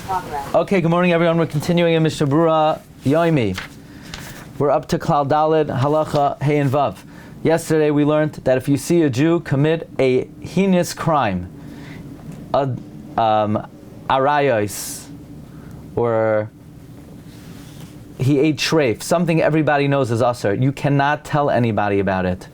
Okay, good morning everyone. We're continuing in Mishnah Berurah Yomi. We're up to Klal Daled, Halacha, Hey and Vav. Yesterday we learned that if you see a Jew commit a heinous crime, arayos, or he ate shreif, something everybody knows is asur, you cannot tell anybody about it.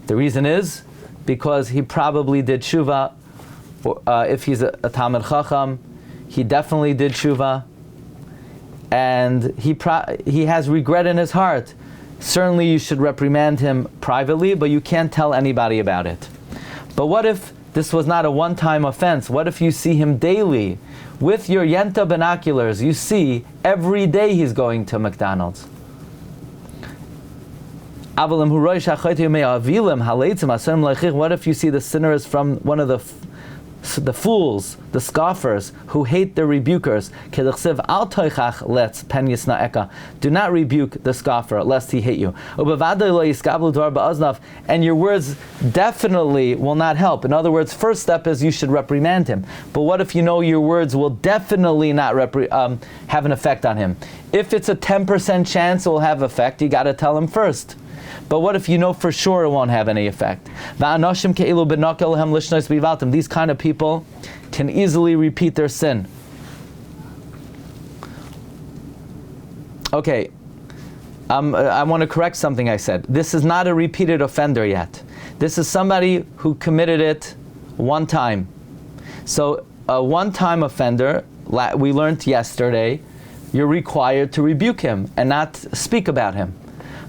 The reason is because he probably did tshuva. If he's a Talmid Chacham, he definitely did tshuva, and he has regret in his heart. Certainly you should reprimand him privately, but you can't tell anybody about it. But what if this was not a one-time offense? What if you see him daily? With your Yenta binoculars, you see every day he's going to McDonald's. What if you see the sinner is from one of the fools, the scoffers, who hate the rebukers? Do not rebuke the scoffer, lest he hate you. And your words definitely will not help. In other words, first step is you should reprimand him. But what if you know your words will definitely not have an effect on him? If it's a 10% chance it will have effect, you got to tell him first. But what if you know for sure it won't have any effect? These kind of people can easily repeat their sin. Okay, I want to correct something I said. This is not a repeated offender yet. This is somebody who committed it one time. So a one-time offender, we learned yesterday, you're required to rebuke him and not speak about him.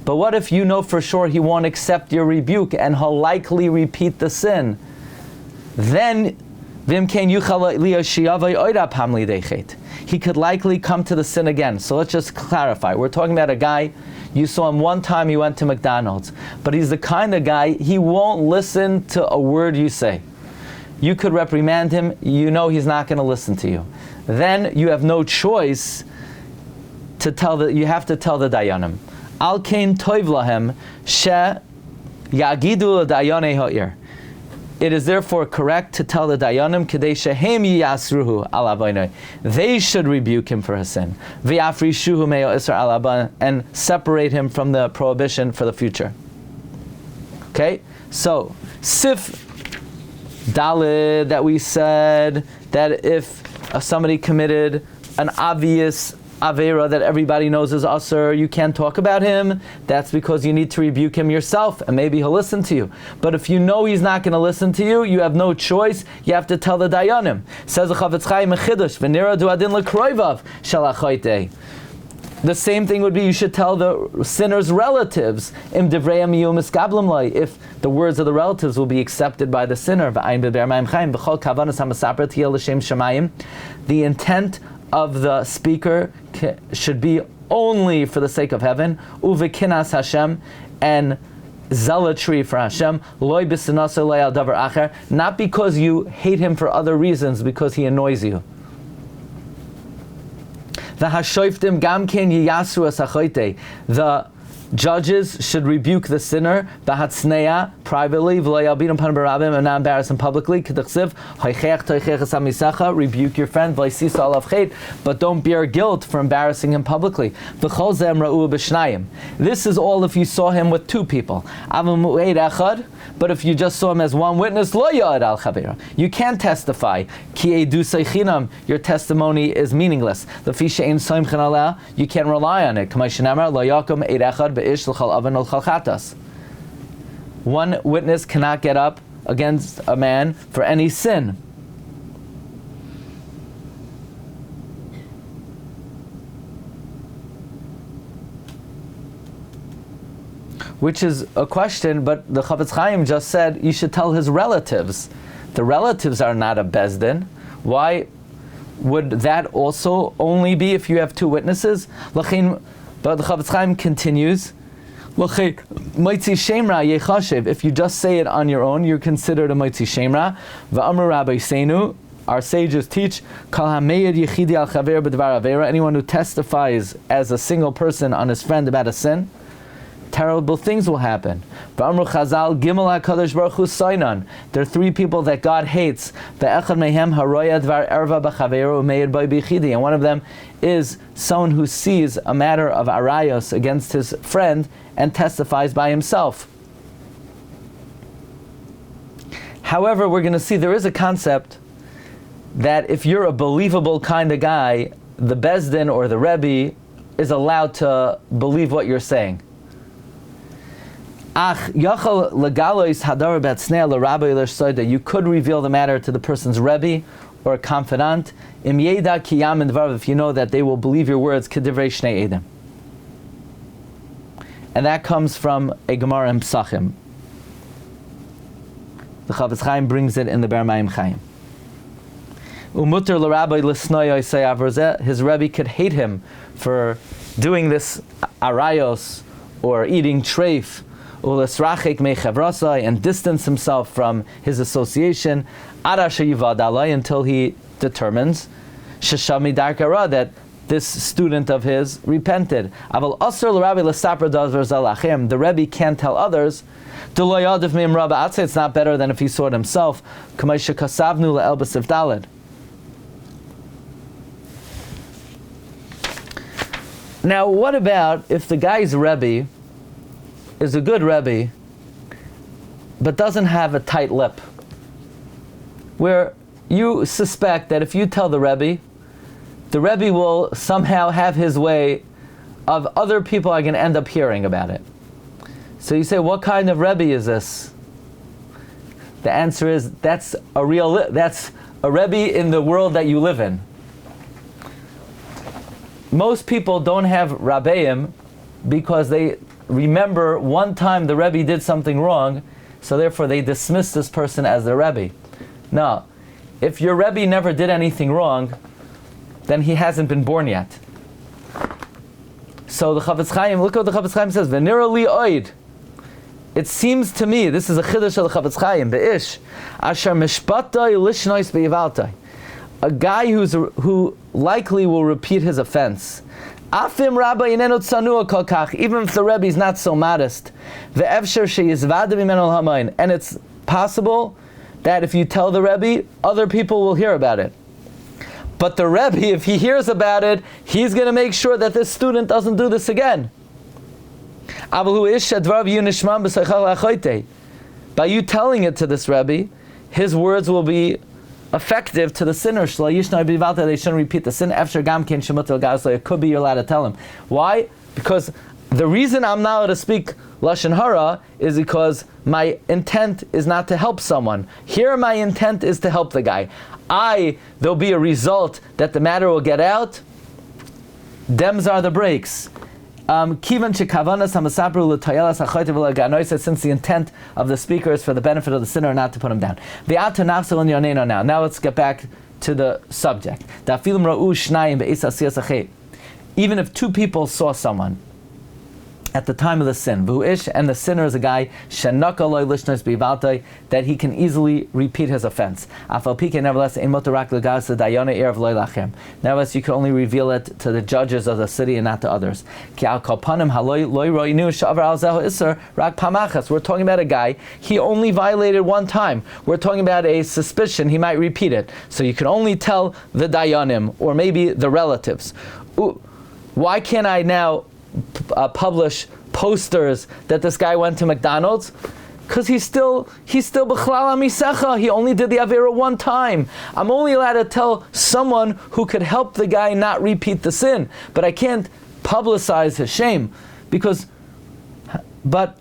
But what if you know for sure he won't accept your rebuke and he'll likely repeat the sin? Then he could likely come to the sin again. So let's just clarify. We're talking about a guy, you saw him one time, he went to McDonald's. But he's the kind of guy, he won't listen to a word you say. You could reprimand him, you know he's not going to listen to you. Then you have no choice you have to tell the Dayanim. Al kain toiv lahem she yagidu dayanei ha'ir. It is therefore correct to tell the dayanim kedei shehem yasruhu al avaynoi. They should rebuke him for his sin. V'afrishuhu me'o isra al aban, and separate him from the prohibition for the future. Okay, so Sif Dalid, that we said that if somebody committed an obvious Avera that everybody knows is Asur, you can't talk about him. That's because you need to rebuke him yourself, and maybe he'll listen to you. But if you know he's not going to listen to you, you have no choice. You have to tell the Dayanim. Says the Chofetz Chaim Mechidush, V'nira du adin lekroivav shalachoyte. The same thing would be you should tell the sinner's relatives if the words of the relatives will be accepted by the sinner. The intent of the speaker should be only for the sake of heaven, uvekinas Hashem, and zealotry for Hashem, loy b'sinasa loy al davar acher, not because you hate him for other reasons, because he annoys you. The hashoiftim gam ken yiyasru asachoite. The judges should rebuke the sinner, b'hatznea, privately, v'loyalbinam pan barabim, and not embarrass him publicly. K'dechsiv, hoichech toichech asamisacha, rebuke your friend, v'loisisa alav chet, but don't bear guilt for embarrassing him publicly. V'chol zem ra'u b'shnayim. This is all if you saw him with two people. Avam mu'ed echad, but if you just saw him as one witness, lo ya'ad al chavera. You can't testify. Ki edu seichinam, your testimony is meaningless. L'fi she'en soimchen aleh, you can't rely on it. K'may shenamar, lo yakum eid echad one witness cannot get up against a man for any sin. Which is a question, but the Chofetz Chaim just said you should tell his relatives. The relatives are not a bezdin. Why would that also only be if you have two witnesses? But the Chofetz Chaim continues, if you just say it on your own, you're considered a Moitzi Shemra. Our sages teach, anyone who testifies as a single person on his friend about a sin, terrible things will happen. V'amru Chazal, Gimel HaKadosh Baruch Hu Soinan. There are three people that God hates. Ve'echad mehem haroya dvar erva b'chaveru meir boi b'chidi. And one of them is someone who sees a matter of arayos against his friend and testifies by himself. However, we're going to see there is a concept that if you're a believable kind of guy, the Bezdin or the Rebbe is allowed to believe what you're saying. You could reveal the matter to the person's Rebbe or confidant, if you know that they will believe your words, and that comes from a Gemara in Psachim. The Chofetz Chaim brings it in the Ber Mayim Chaim. His Rebbe could hate him for doing this arayos or eating treif, and distance himself from his association until he determines that this student of his repented. The Rebbe can't tell others. It's not better than if he saw it himself. Now, what about if the guy's Rebbe is a good Rebbe, but doesn't have a tight lip? Where you suspect that if you tell the Rebbe will somehow have his way of other people are going to end up hearing about it. So you say, what kind of Rebbe is this? The answer is, that's a Rebbe in the world that you live in. Most people don't have Rabbeim because they remember one time the Rebbe did something wrong, so therefore they dismiss this person as their Rebbe. No, if your Rebbe never did anything wrong, then he hasn't been born yet. So the Chofetz Chaim, look what the Chofetz Chaim says, V'nira li oid. It seems to me, this is a chiddush of the Chofetz Chaim, be'ish, asher mishpatay lishnois be'ivaltai. A guy who likely will repeat his offense. Afim Rabbi inenu tzanua kol kach, even if the Rebbe is not so modest. Ve'efsher sheyizvada b'menu l'hamayin. And it's possible that if you tell the Rebbe, other people will hear about it. But the Rebbe, if he hears about it, he's going to make sure that this student doesn't do this again. By you telling it to this Rebbe, his words will be effective to the sinner. They shouldn't repeat the sin. It could be you're allowed to tell him. Why? Because the reason I'm not allowed to speak Lashon Harah is because my intent is not to help someone. Here my intent is to help the guy. There'll be a result that the matter will get out. Dems are the breaks. Since the intent of the speaker is for the benefit of the sinner, not to put him down. Now let's get back to the subject. Even if two people saw someone at the time of the sin, and the sinner is a guy that he can easily repeat his offense. Nevertheless, you can only reveal it to the judges of the city and not to others. We're talking about a guy, he only violated one time. We're talking about a suspicion he might repeat it. So you can only tell the dayanim, or maybe the relatives. Why can't I now publish posters that this guy went to McDonald's? Because he's still b'chlal hamisecha. He only did the avera one time. I'm only allowed to tell someone who could help the guy not repeat the sin, but I can't publicize his shame because. But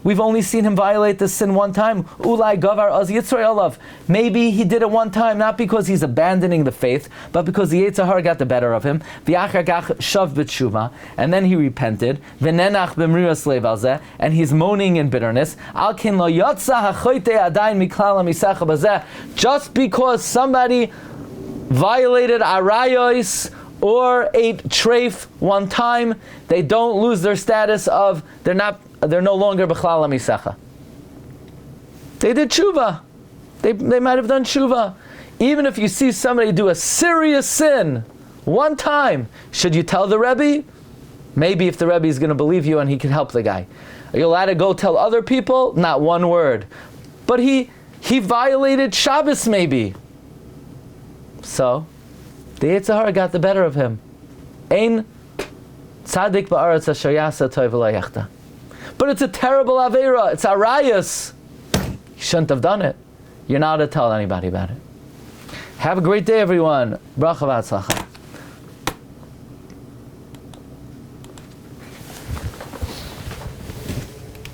we've only seen him violate this sin one time. Maybe he did it one time, not because he's abandoning the faith, but because the Yetzer Hara got the better of him. And then he repented. And he's moaning in bitterness. Just because somebody violated arayos or ate treif one time, they don't lose their status of they're no longer b'chlal hamisecha. They did tshuva. They might have done tshuva. Even if you see somebody do a serious sin one time, should you tell the Rebbe? Maybe if the Rebbe is going to believe you and he can help the guy. Are you allowed to go tell other people? Not one word. But he violated Shabbos maybe. So, the Yetzer Hara got the better of him. Ein tzaddik ba'aretz asher yasa tov v'lo yachta. But it's a terrible aveira. It's arayas. You shouldn't have done it. You're not to tell anybody about it. Have a great day, everyone. Bracha v'atzlacha.